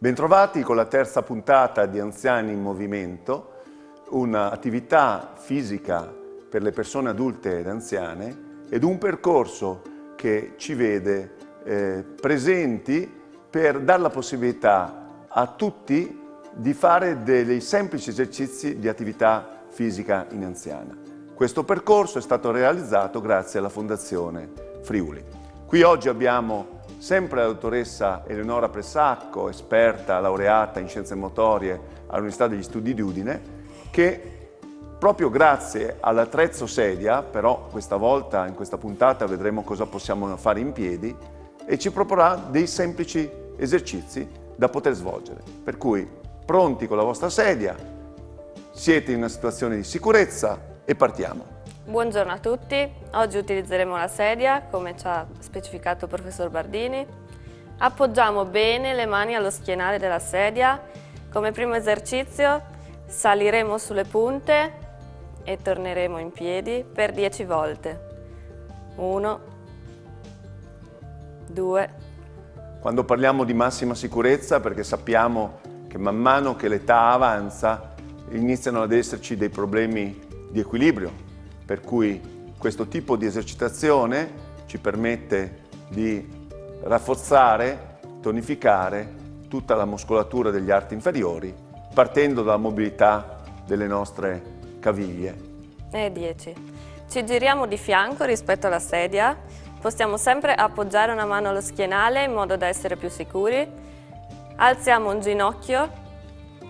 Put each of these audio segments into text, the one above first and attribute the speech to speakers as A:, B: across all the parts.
A: Bentrovati con la terza puntata di Anziani in Movimento, un'attività fisica per le persone adulte ed anziane ed un percorso che ci vede presenti per dare la possibilità a tutti di fare dei semplici esercizi di attività fisica in anziana. Questo percorso è stato realizzato grazie alla Fondazione Friuli. Qui oggi abbiamo sempre la dottoressa Eleonora Pressacco, esperta, laureata in scienze motorie all'Università degli Studi di Udine, che proprio grazie all'attrezzo sedia, però questa volta in questa puntata vedremo cosa possiamo fare in piedi, e ci proporrà dei semplici esercizi da poter svolgere. Per cui pronti con la vostra sedia, siete in una situazione di sicurezza e partiamo.
B: Buongiorno a tutti, oggi utilizzeremo la sedia come ci ha specificato il professor Bardini. Appoggiamo bene le mani allo schienale della sedia. Come primo esercizio saliremo sulle punte e torneremo in piedi per 10 volte. 1, 2.
A: Quando parliamo di massima sicurezza, perché sappiamo che man mano che l'età avanza iniziano ad esserci dei problemi di equilibrio, per cui questo tipo di esercitazione ci permette di rafforzare, tonificare tutta la muscolatura degli arti inferiori, partendo dalla mobilità delle nostre caviglie.
B: E 10. Ci giriamo di fianco rispetto alla sedia, possiamo sempre appoggiare una mano allo schienale in modo da essere più sicuri, alziamo un ginocchio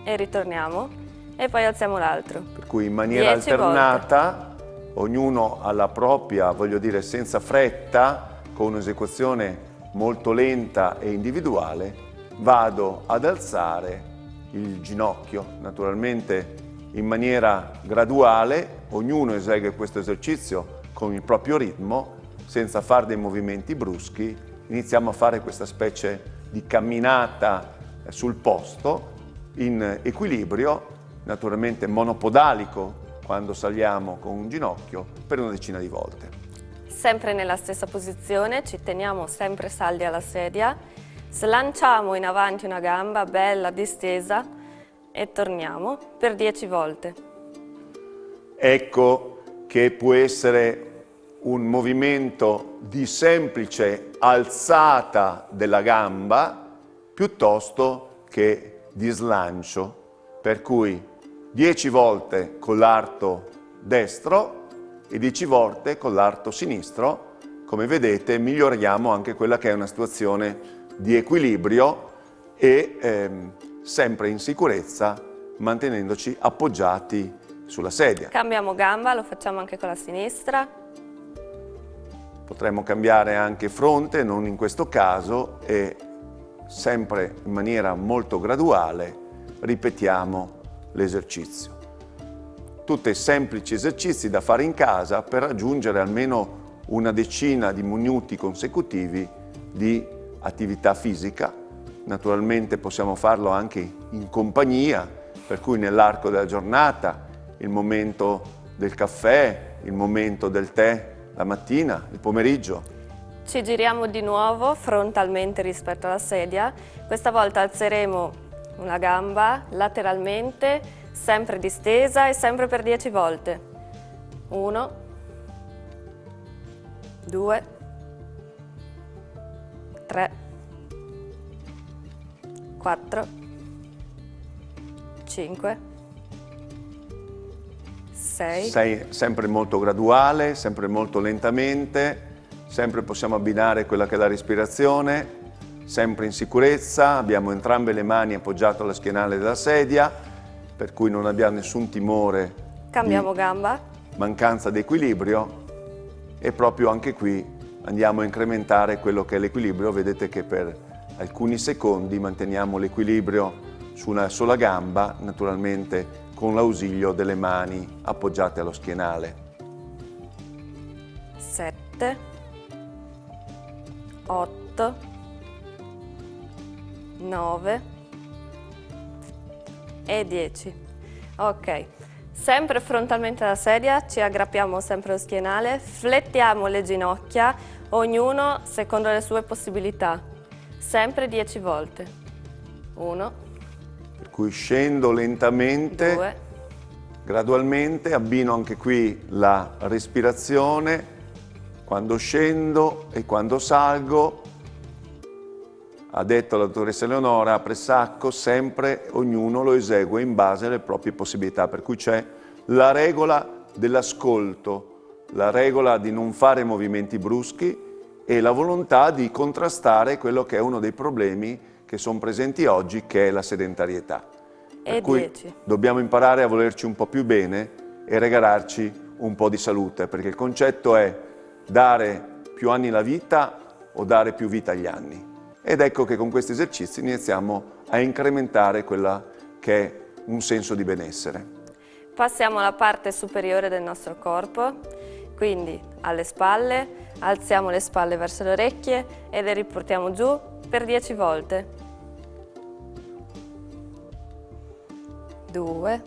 B: e ritorniamo e poi alziamo l'altro.
A: Per cui in maniera alternata, ognuno alla propria, voglio dire senza fretta, con un'esecuzione molto lenta e individuale, vado ad alzare il ginocchio, naturalmente in maniera graduale, ognuno esegue questo esercizio con il proprio ritmo, senza fare dei movimenti bruschi. Iniziamo a fare questa specie di camminata sul posto, in equilibrio, naturalmente monopodalico, quando saliamo con un ginocchio, per una decina di volte.
B: Sempre nella stessa posizione, ci teniamo sempre saldi alla sedia, slanciamo in avanti una gamba bella distesa e torniamo per 10 volte.
A: Ecco che può essere un movimento di semplice alzata della gamba piuttosto che di slancio, per cui 10 volte con l'arto destro e 10 volte con l'arto sinistro. Come vedete miglioriamo anche quella che è una situazione di equilibrio e sempre in sicurezza, mantenendoci appoggiati sulla sedia.
B: Cambiamo gamba, lo facciamo anche con la sinistra.
A: Potremmo cambiare anche fronte, non in questo caso, e sempre in maniera molto graduale ripetiamo l'esercizio. Tutti semplici esercizi da fare in casa per raggiungere almeno una decina di minuti consecutivi di attività fisica. Naturalmente possiamo farlo anche in compagnia, per cui nell'arco della giornata, il momento del caffè, il momento del tè la mattina, il pomeriggio.
B: Ci giriamo di nuovo frontalmente rispetto alla sedia. Questa volta alzeremo una gamba lateralmente, sempre distesa e sempre per 10 volte. 1, 2, 3, 4, 5, 6.
A: Sempre molto graduale, sempre molto lentamente, sempre possiamo abbinare quella che è la respirazione, sempre in sicurezza, abbiamo entrambe le mani appoggiate alla schienale della sedia, per cui non abbiamo nessun timore.
B: Cambiamo gamba.
A: Mancanza di equilibrio, e proprio anche qui andiamo a incrementare quello che è l'equilibrio. Vedete che per alcuni secondi manteniamo l'equilibrio su una sola gamba, naturalmente con l'ausilio delle mani appoggiate allo schienale.
B: 7, 8, 9 e 10. Ok, sempre frontalmente alla sedia, ci aggrappiamo sempre allo schienale, flettiamo le ginocchia, ognuno secondo le sue possibilità, sempre 10 volte. 1,
A: Per cui scendo lentamente,
B: 2,
A: gradualmente, abbino anche qui la respirazione, quando scendo e quando salgo. Ha detto la dottoressa Eleonora, apre sacco, sempre ognuno lo esegue in base alle proprie possibilità, per cui c'è la regola dell'ascolto, la regola di non fare movimenti bruschi e la volontà di contrastare quello che è uno dei problemi che sono presenti oggi, che è la sedentarietà. Per cui
B: 10.
A: dobbiamo imparare a volerci un po' più bene e regalarci un po' di salute, perché il concetto è dare più anni alla vita o dare più vita agli anni. Ed ecco che con questi esercizi iniziamo a incrementare quella che è un senso di benessere.
B: Passiamo alla parte superiore del nostro corpo, quindi alle spalle, alziamo le spalle verso le orecchie e le riportiamo giù per 10 volte. 2,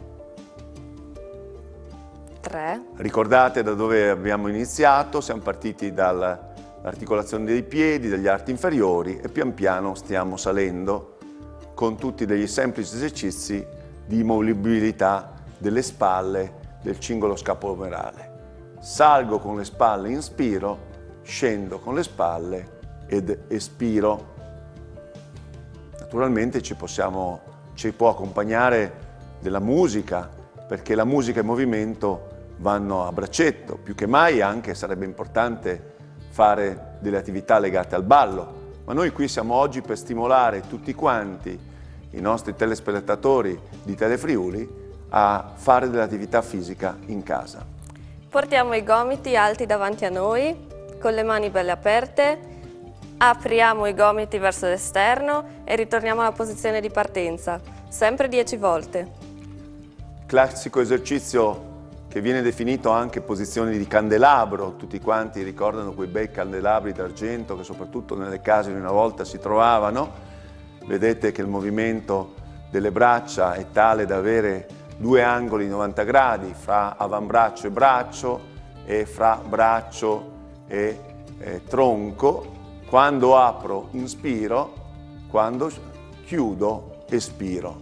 B: 3.
A: Ricordate da dove abbiamo iniziato, siamo partiti dall'articolazione dei piedi, dagli arti inferiori e pian piano stiamo salendo con tutti degli semplici esercizi di mobilità delle spalle, del cingolo scapolomerale. Salgo con le spalle, inspiro, scendo con le spalle ed espiro. Naturalmente ci può accompagnare della musica, perché la musica e il movimento vanno a braccetto. Più che mai anche sarebbe importante fare delle attività legate al ballo, ma noi qui siamo oggi per stimolare tutti quanti i nostri telespettatori di Telefriuli a fare dell'attività fisica in casa.
B: Portiamo i gomiti alti davanti a noi, con le mani belle aperte, apriamo i gomiti verso l'esterno e ritorniamo alla posizione di partenza, sempre 10 volte.
A: Classico esercizio che viene definito anche posizione di candelabro, tutti quanti ricordano quei bei candelabri d'argento che soprattutto nelle case di una volta si trovavano. Vedete che il movimento delle braccia è tale da avere due angoli 90 gradi fra avambraccio e braccio e fra braccio e tronco. Quando apro, inspiro, quando chiudo, espiro.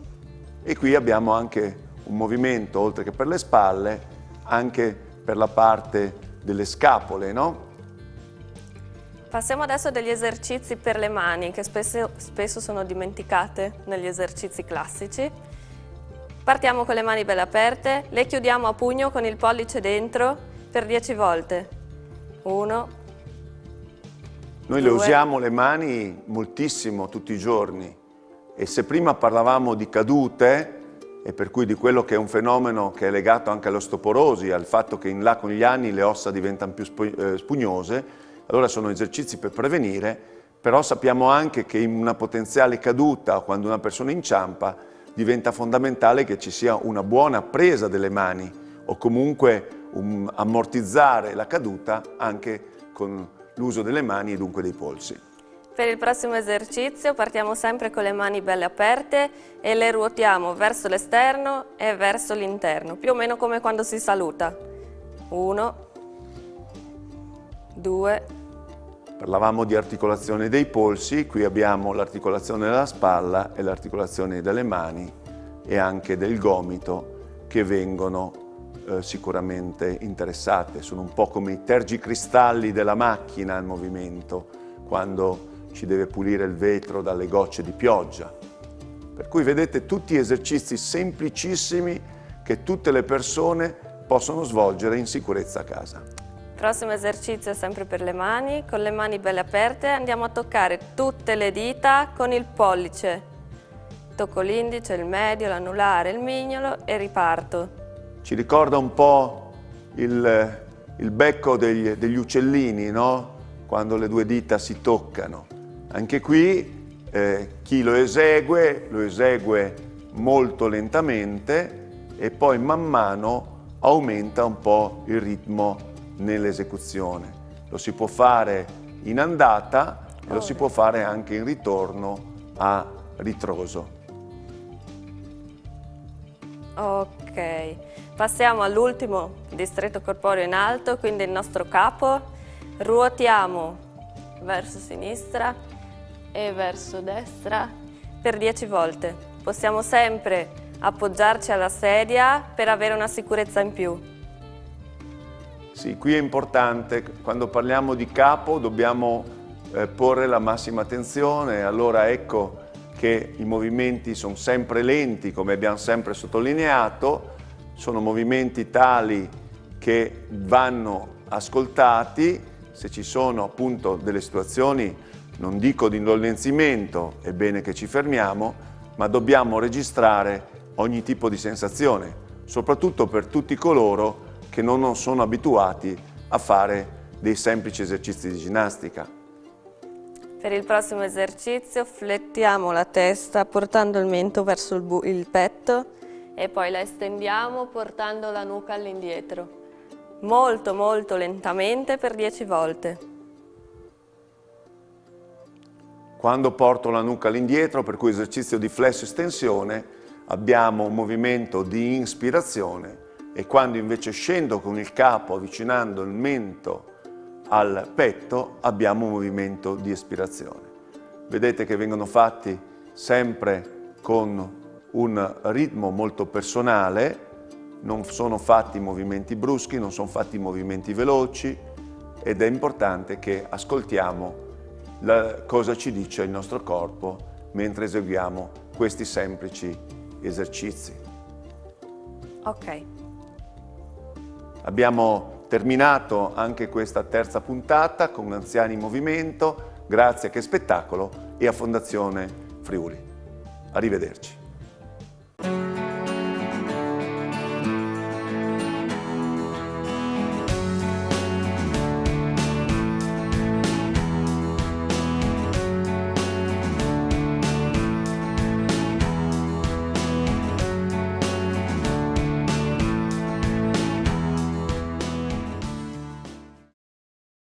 A: E qui abbiamo anche un movimento, oltre che per le spalle, anche per la parte delle scapole, no?
B: Passiamo adesso a degli esercizi per le mani, che spesso sono dimenticate negli esercizi classici. Partiamo con le mani belle aperte, le chiudiamo a pugno con il pollice dentro per 10 volte. 1,
A: Noi
B: 2.
A: le usiamo le mani moltissimo tutti i giorni e se prima parlavamo di cadute e per cui di quello che è un fenomeno che è legato anche all'osteoporosi, al fatto che in là con gli anni le ossa diventano più spugnose, allora sono esercizi per prevenire, però sappiamo anche che in una potenziale caduta o quando una persona inciampa diventa fondamentale che ci sia una buona presa delle mani o comunque ammortizzare la caduta anche con l'uso delle mani e dunque dei polsi.
B: Per il prossimo esercizio partiamo sempre con le mani belle aperte e le ruotiamo verso l'esterno e verso l'interno, più o meno come quando si saluta. 1, 2.
A: Parlavamo di articolazione dei polsi, qui abbiamo l'articolazione della spalla e l'articolazione delle mani e anche del gomito che vengono sicuramente interessate. Sono un po' come i tergicristalli della macchina al movimento, quando ci deve pulire il vetro dalle gocce di pioggia. Per cui vedete tutti esercizi semplicissimi che tutte le persone possono svolgere in sicurezza a casa.
B: Prossimo esercizio sempre per le mani, con le mani belle aperte andiamo a toccare tutte le dita con il pollice. Tocco l'indice, il medio, l'anulare, il mignolo e riparto.
A: Ci ricorda un po' il becco degli uccellini, no? Quando le due dita si toccano. Anche qui chi lo esegue molto lentamente e poi man mano aumenta un po' il ritmo nell'esecuzione. Lo si può fare in andata e lo si può fare anche in ritorno a ritroso.
B: Ok, passiamo all'ultimo distretto corporeo in alto, quindi il nostro capo. Ruotiamo verso sinistra e verso destra per 10 volte. Possiamo sempre appoggiarci alla sedia per avere una sicurezza in più.
A: Sì, qui è importante, quando parliamo di capo dobbiamo porre la massima attenzione, allora ecco che i movimenti sono sempre lenti, come abbiamo sempre sottolineato, sono movimenti tali che vanno ascoltati. Se ci sono appunto delle situazioni, non dico di indolensimento, è bene che ci fermiamo, ma dobbiamo registrare ogni tipo di sensazione, soprattutto per tutti coloro che non sono abituati a fare dei semplici esercizi di ginnastica.
B: Per il prossimo esercizio flettiamo la testa portando il mento verso il petto e poi la estendiamo portando la nuca all'indietro. Molto molto lentamente per 10 volte.
A: Quando porto la nuca all'indietro, per cui esercizio di flesso-estensione, abbiamo un movimento di inspirazione e quando invece scendo con il capo avvicinando il mento al petto abbiamo un movimento di espirazione. Vedete che vengono fatti sempre con un ritmo molto personale, non sono fatti movimenti bruschi, non sono fatti movimenti veloci ed è importante che ascoltiamo cosa ci dice il nostro corpo mentre eseguiamo questi semplici esercizi.
B: Ok.
A: Abbiamo terminato anche questa terza puntata con Anziani in Movimento, grazie a Che Spettacolo e a Fondazione Friuli. Arrivederci.